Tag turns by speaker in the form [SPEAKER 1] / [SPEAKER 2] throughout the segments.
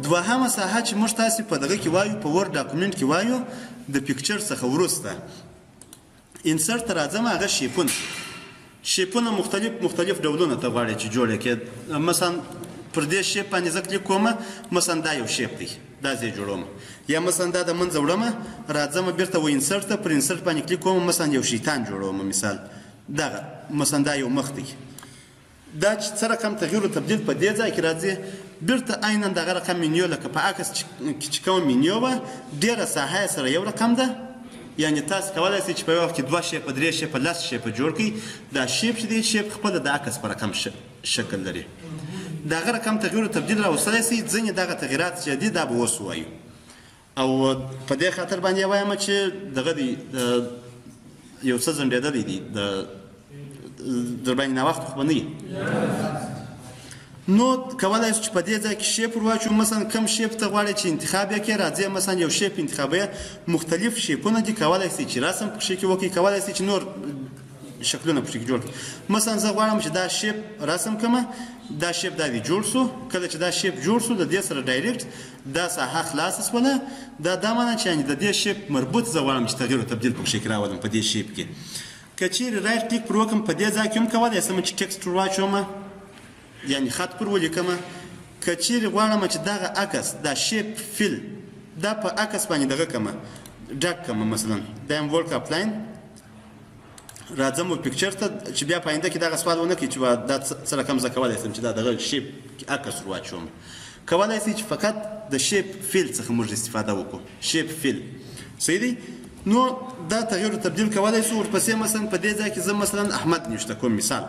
[SPEAKER 1] دوهمه ساحه چې موږ تاسې په دغه کې وایو په ورډ ډاکومنټ کې وایو د پکچر څخه وروسته انسرټ ته راځم هغه شیپونه مختلف ډولونه ته غواړي چې جوړ کړي. مثلا پر دې شیپ باندې زه کلیک کوم، مثلا دا یو شیپ دی، دا زه جوړوم، یا مثلا دا د منځه وړم راځم بیرته و انسرټ ته پر انسرټ باندې کلیک کوم، مثلا یو شیطان جوړوم مثال دغه، مثلا دا یو مخ دی. دا چې څه رقم تغییر او تبدیل په دې ځای کې راځي بیرته عینا دغه رقم منیو لکه په عکس چې کوم منیو وه ډېره ساحه یې سره یو رقم ده. یعنې تاسو کولی شئ چې په یو وخت کې 2 شیپه 3 شیپه 10 شیپه جوړ کړئ. دا شیپ چې دی شیپ خپله د عکس په رقم شکل لري. د هغه رقم تغییر او تبدیل راوستلی شئ. ځینې دغه تغییرات چې دي دا به اوس ووایو او په دې خاطر باندې وایم چې دغه دی یو څه ځنډېدلی دی در باندې ناوخت خو به نه وي. نو کولی شو چې په دې ځای کې شیپ ور واچوو. مثلا کم شیپ ته غواړئ چې انتخاب یې کړئ، راځئ مثلا یو شیپ انتخابوئ. مختلف شیپونه دي، کولی شئ چې رسم پکښې کې وکړئ، کولی شئ چې نور شکلونه پکښې کې جوړ کړئ. مثلا زه غواړم چې دا شیپ رسم کړم، دا شیپ دا دی جوړ شو. کله چې دا شیپ جوړ شو د دې سره ډایرکټ دا ساحه خلاصه شوله. دا معنی چې یعنې د دې شیپ مربوط زه غواړم چې تغییر او تبدیل پکښې کې راولم په دې شیپ کې. که چیرې رایټ کلیک پر وکړم په دې ځای کې هم کولی شم چې ټکسټ ور واچوم، یعنی خط پر ولیکم. که چیرې غواړم چې دغه عکس دا شیپ فیل دا په عکس باندې دغه کړم ډک کړم، مثلا دا یم ورک اپلاین راځم و پکچر ته چې بیا په آینده کې دغه سوال ونه کړي چې دا څه رقم زه کولی شم چې دا دغه شیپ عکس ور واچوم. کولی شئ چې فقط د شیپ فیل څخه موږ استفاده وکړو. شیپ فیل صحیح دی. نو دا تغییر او تبدیل کولی شو. ورپسې مثلا په دې ځای کې زه مثلا احمد نوشته کوم مثال.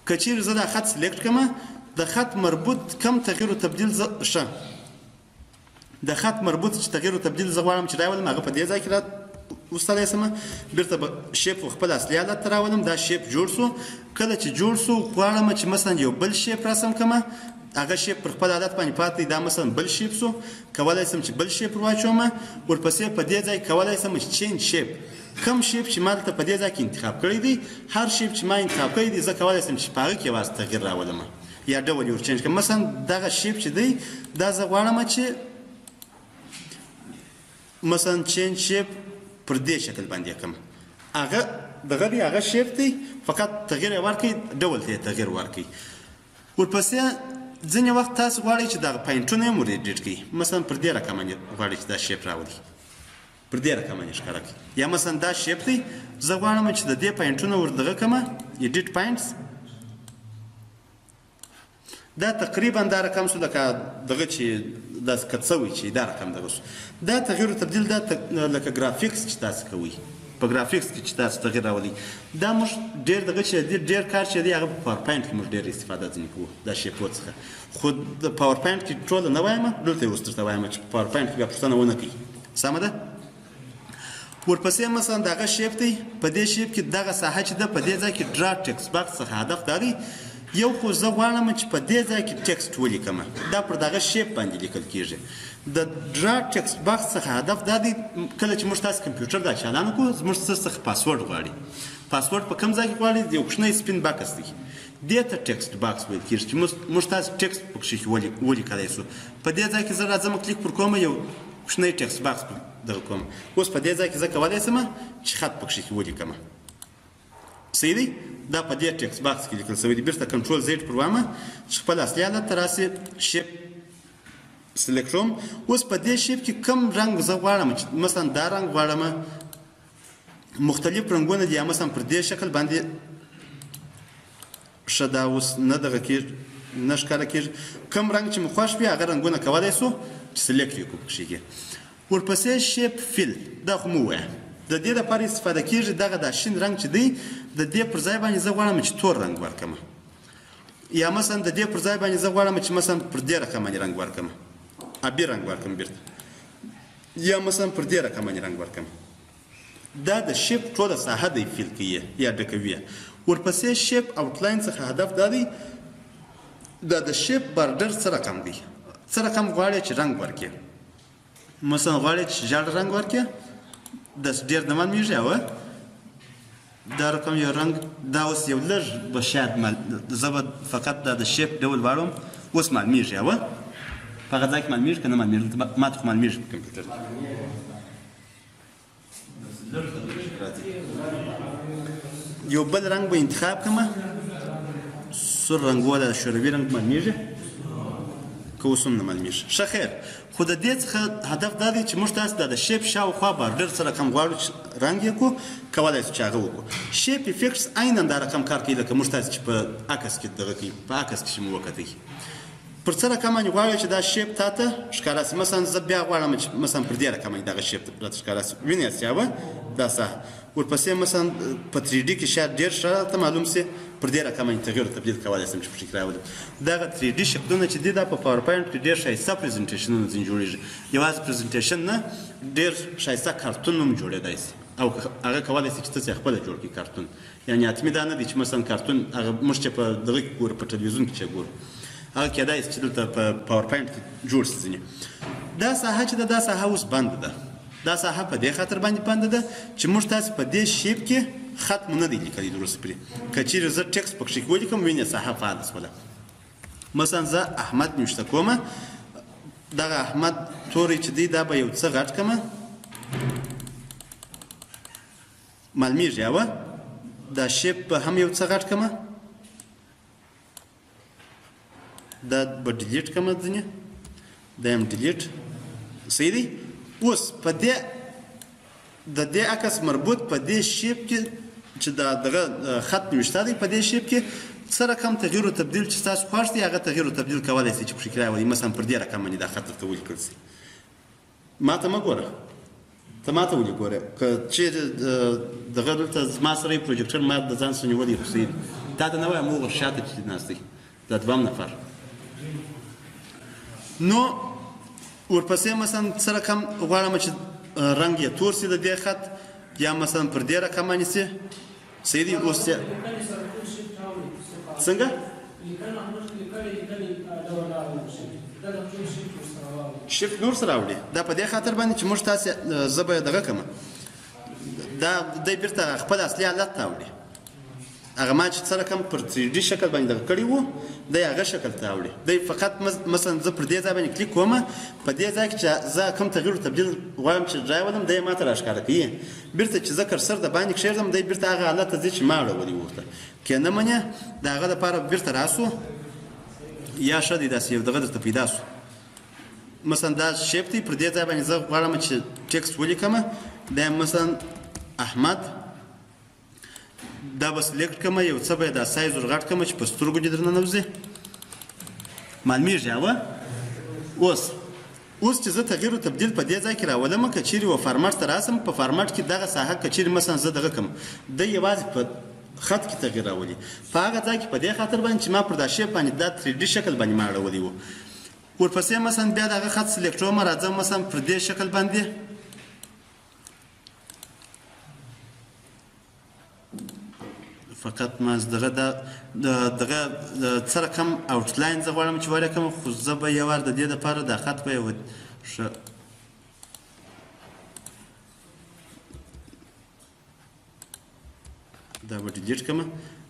[SPEAKER 1] که چیرې زه دا خط سلیکټ کړم د خط مربوط کم تغییر او تبدیل ښه د خط مربوط چې تغییر او تبدیل زه غواړم چې راولم هغه په دې ځای کې راوستلی شم. بیرته به شیپ خپل اصلي حالت ته راولم. دا شیپ جوړ شو. کله چې جوړ شو غواړم چې مثلا یو بل شیپ رسم کړم، هغه شیپ پر خپل عادت باندې پاتې دا مثلا بل شیپ شو. کولی شم چې بل شیپ ور واچوم. ورپسې په دې ځای کولی شم چې چینج شیپ کم شیپ چې ما دلته په دې ځای کې انتخاب کړی دی، هر شیپ چې ما انتخاب کړی دی زه کولی شم چې په هغه کې یوازې تغییر راولم یا ډول یې ور چینج کړم. مثلا دغه شیپ چې دی دا زه غواړم چې مثلا چینج شیپ پر دې شکل باندې کړم. هغه دغه دی هغه شیپ دی، فقط تغییر یې ورکړئ، ډول ته یې تغییر ورکړئ. ورپسې ځینې وخت تاسو غواړئ چې دغه پاینټونه یې ور ایډیټ کړئ. مثلا پر دې رقم غواړئ چې دا شیپ راولئ، پر دې رقم باندې ښکاره کړئ. یا مثلا دا شیپ دی زه غواړم چې د دې پاینټونه ور دغه کړم، ایډیټ پاینټس. دا تقریبا دا رقم شو لکه دغه چې داسې کټ شوی چې دا رقم دغه شو. دا تغییر او تبدیل دا لکه ګرافیکس چې تاسو کوئ، په ګرافیکس کې چې تاسو تغییر راولئ. دا موږ ډېر دغه چې دی ډېر کار چې دی هغه په پاور پاینټ کې موږ ډېر استفاده ځینې کوو دا شیپو څخه. خو د پاور پاینټ کې ټوله نه وایم، دلته یې اوس درته وایم چې په پاور پاینټ کې بیا پوښتنه ونه کوي. سمه ده. ورپسې مثلا دغه شیپ دی، په دې شیپ کې دغه ساحه چې ده په دې ځای کې ډرا ټکسټ باکس څخه هدف دا دی یو خو زه غواړم چې په دې ځای کې ټکسټ ولیکم، دا پر دغه شیپ باندې لیکل کېږي. د ډرا ټکسټ باکس څخه هدف دا دی کله چې موږ تاسو کمپیوټر دا چالان کړو زموږ څخه پاسورډ غواړي. پاسورډ په کوم ځای کې غواړي؟ یو کوچنی سپین باکس دی، دې ته ټکسټ باکس ویل کېږي چې موږ تاسو ټکسټ پکښې ولیکلی شو. په دې ځای کې زه راځم کلیک پر کوم یو کوچنی ټکسټ باکس دغه کوم. اوس په دې ځای کې زه کولی شم چې خط پکښې ولیکم. صحیح دی. دا په دې ټکسټ باکس کې لیکل شوی دی. بیرته کنټرول زیډ پر وامه چې خپل اصلي حالت ته راسي، شیپ سلیکټ کوم. اوس په دې شیپ کې کوم رنګ زه غواړم چې مثلا دا رنګ غواړم، مختلف رنګونه دي. یا مثلا پر دې شکل باندې ښه دا اوس نه دغه کېږي، نه ښکاره کېږي. کوم رنګ چې مو خوښ وي هغه رنګونه کولی شو چې سلیکټ یې کړو پکښې کې. ورپسې شیپ فیل دا خو مو ووایه د دې لپاره استفاده کېږي. دغه دا شین رنګ چې دی د دې پر ځای باندې زه غواړم چې تور رنګ ورکړم، یا مثلا د دې پر ځای باندې زه غواړم چې مثلا پر دې رقم باندې رنګ ورکړم، ابي رنګ ورکړم بیرته، یا مثلا پر دې رقم باندې رنګ ورکړم. دا د شیپ ټوله ساحه دی فیل کوي یا ډکوي. ورپسې شیپ آوټلاین څخه هدف دا دی دا د شیپ بارډر څه رقم دی، څه رقم غواړي چې رنګ ورکړي. مثلا غواړي چې ژړ رنګ ورکړي، داس ډېر نه معلومېږي. او دا رقم یو رنګ دا اوس یو لږ به شاید زه به فقط دا د شیپ ډول واړم، اوس معلومېږي. او په هغه ځای کې معلومیږي که نه معلومیږي؟ ما ته خو معلومیږي په کمپیوټر کې. یو بل رنګ به انتخاب کړم، سور رنګ ولا شوروي رنګ معلومیږي که اوس هم نه معلومیږي؟ ښه خیر. خو د دې څخه هدف دا دی چې موږ تاسو د شیپ شاوخوا بارډر سره کوم غواړو چې رنګ یې کړو، کولی شو چې هغه وکړو. شیپ افیکټس عینا دا رقم کار کوي لکه موږ تاسو چې په عکس کې دغه کوي، په عکس کې چې مو وکتئ پر څه رقم باندې غواړئ چې دا شیپ تا ته ښکاره شي. مثلا زه بیا غواړم چې مثلا پر دې رقم باندې دغه شیپ راته ښکاره شي، وینئ یاوه دا ساحه. ورپسې مثلا په 3D کې شاید ډېر ښه راته معلوم شي، پر دې رقم باندې تغیر او تبدیل کولی شم چې پکې راولم. دغه 3D شکلونه چې دي دا په پاور پوینټ کې ډېر ښایسته پریزنټیشنونه ځینې جوړېږي. یوازې پریزنټیشن نه، ډېر ښایسته کارتون هم جوړېدای شي او هغه کولی شي چې تاسې خپله جوړ کړي کارتون. یعنې حتمي دا نه دی چې مثلا کارتون هغه موږ چې په دغه کې ګورو، په ټلویزیون کې چې ګورو، هغه کېدای شي چې دلته په پاور پوینټ کې جوړ شي ځینې. دا ساحه چې ده، دا ساحه اوس بنده ده. دا ساحه په دې خاطر باندې بنده ده چې موږ تاسې په دې شیپ کې خط مو نه دی لیکلی درست پرې. که چیرې زه ټکسټ پکښې ولیکم، وینې ساحه فعاله شوله. مثلا زه احمد نوشته کومه، دغه احمد توری چې دی دا به یو څه غټ کړمه، معلومیږي یوه. دا شیپ به هم یو څه غټ کړمه، دا به ډیلیټ کړمه ځینې، دا یم ډیلیټ. صحیح دی؟ اوس په دې د دې عکس مربوط په دې شیپ کې چې دغه خط نوشته دی، په دې شیپ کې څه رقم تغییر او تبدیل چې تاسو خوښ دی هغه تغییر او تبدیل کولی شئ چې پکې راولئ. مثلا پر دې رقم باندې دا خط درته ولیکل شي. ما ته مه ګوره، ته ما ته ولې ګوره. که چیرې دغه دلته زما سره یې پروجیکټر ما د ځان سره نیولی خو صحیح دی. تا ته نه وایم وګوره شاته چې ناست دی، دا دویم نفر. نو ورپسې مثلا څه رقم غواړم چې رنګ یې تور شي د دې خط، یا مثلا پر دې رقم باندې شي. صحیح دی؟ اوس څنګه؟ شیفټ نور سره راوړي. دا په دې خاطر باندې چې موږ تاسې زه به دغه کړم، دا دی بیرته خپل اصلي حالت ته راوړي. هغه ما چې څه رقم پر 3D شکل باندې دغه کړي وو، دی هغه شکل ته راوړي. دی فقط مثلا زه پر دې ځای باندې کلیک کوم، په دې ځای کې چې زه کوم تغییر او تبدیل غواړم چې راولم، دی ما ته راښکاره کوي. بیرته چې زه کرسر د باندې کښېږدم، دی بیرته هغه حالت ته ځي چې ما اړولی و ورته. که نه منې د هغه دپاره بیرته راسو، یا ښه دی داسې یو دغه درته پیدا سو. مثلا دا شیپ دی، پر دې ځای باندې زه غواړم چې ټکسټ ولیکم، دا مثلا احمد، دا به سلیکټ کړم، یو څه به یې دا سایز ور غټ کړم چې په سترګو دې درنه نوځي. معلومیږي یوه. اوس چې زه تغییر او تبدیل په دې ځای کې راولم، که چیرې و فارمټ ته راسم، په فارمټ کې دغه ساحه که چیرې مثلا زه دغه کړم، دی یوازې په خط کې تغییر راولي. په هغه ځای کې په دې خاطر باندې چې ما پر دا شیپ باندې دا 3D شکل باندې ما اړولی و. ورپسې مثلا بیا دغه خط سلیکټوم، راځم مثلا پر دې شکل باندې فقط ما دغه دغه څه رقم اوټلاین زه غواړم چې ولیکم، خو زه به یو وار د دې دپاره دا خط به یو ښه دا به ډیلیټ کړم.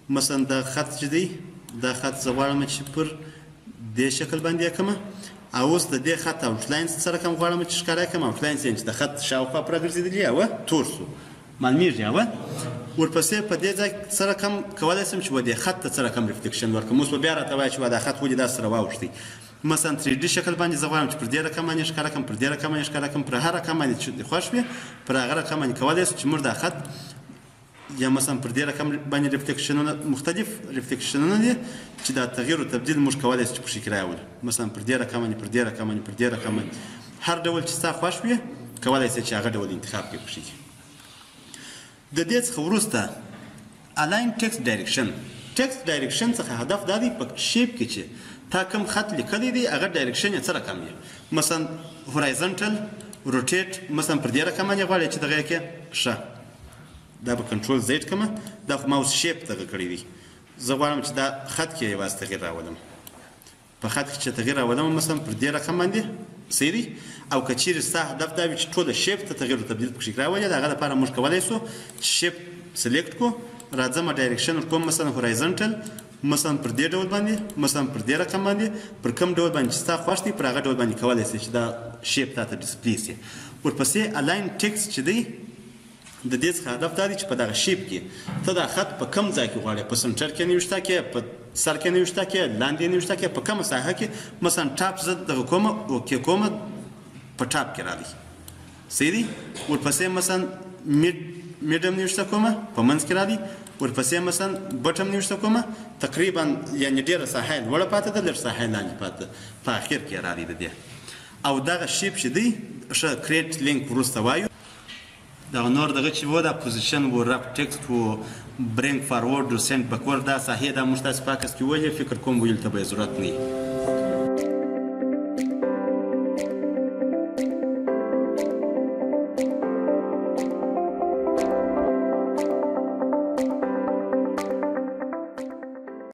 [SPEAKER 1] مثلا دا خط چې دی، دا خط زه غواړم چې پر دې شکل باندې یې کړم. او اوس د دې خط اوټلاین څه رقم غواړم چې ښکاره کړم. اوټلاین چې د خط شاوخوا پوره ګرځېدلي یوه تور سو، معلومیږي یوه. ورپسې په دې ځای کې څه رقم کولی شم چې و دې خط ته څه رقم ریفلیکشن ورکړم. اوس به بیا راته وایي چې دا خط ولې داسې سره واوښتی. مثلا 3D شکل باندې زه غواړم چې پر دې رقم باندې ښکاره کړم، پر دې رقم باندې ښکاره کړم، پر هر رقم باندې چې خوښ وي، پر هغه رقم باندې کولی شو چې موږ دا خط، یا مثلا پر دې رقم باندې ریفلیکشنونه، مختلف ریفلیکشنونه دي چې دا تغییر او تبدیل موږ کولی شو چې پکښې راولو. مثلا پر دې رقم باندې، پر دې رقم باندې، پر دې رقم باندې، هر ډول چې ستا خوښ وي کولی شي چې هغه ډول انتخاب کړې پکښې. د دې څخه وروسته الاین ټکسټ ډایرکشن. ټکسټ ډایرکشن څخه هدف دا دی په شیپ کې چې تا کوم خط لیکلی دی هغه ډایرکشن یې څه رقم وي. مثلا هورایزنټل، روټیټ، مثلا پر دې رقم باندې غواړې چې دغه یې کې ښه، دا به کنټرول زیډ کړم. دا خو ماوس شیپ دغه کړی دی. زه غواړم چې دا خط کې یوازې تغییر راولم. په خط کې چې تغییر راولم مثلا پر دې رقم باندې، صحیح دی؟ او که چیرې ستا هدف دا وي چې ټوله شیپ ته تغییر او تبدیل پکښې راولې، د هغه لپاره موږ کولی شو چې شیپ سلیکټ کړو، راځم ډایرکشن ورکوم مثلا هورایزنټل، مثلا پر دې ډول باندې مثلا پر دې رقم باندې پر کوم ډول باندې چې ستا خوښ دی پر هغه ډول باندې کولی شي چې دا شیپ تا ته ډسپلی شي. ورپسې الاین ټیکسټ چې دی د دې څخه هدف دا دی چې په دغه شیپ کې ته دا خط په کم ځای کې غواړې، په سنټر کې نوشته کې، په سر کې نوشته کې، لاندې نوشته کې، په کومه ساحه کې. مثلا ټاپ زه دغه کومه اوکې کومه په ټاپ کې راغلی صحیح دی. ورپسې مثلا میډم نوشته کومه په منځ کې راځي. ورپسې مثلا بټم نوشته کومه تقریبا یعنې ډېره ساحه یې لوړه پاتې ده، لږ ساحه یې لاندې پاتې ده، په اخر کې راځي د دې. او دغه شیپ چې دی ښه کریټ لینک وروسته وایو. دغه نور دغه چې و دا پوزیشن و رپ ټیکسټ و برینګ فارورډ و سینډ بیکورډ دا ساحې دا موږ تاسې په عکس کې ویلې، فکر کوم ویلو ته به یې ضرورت نه وي.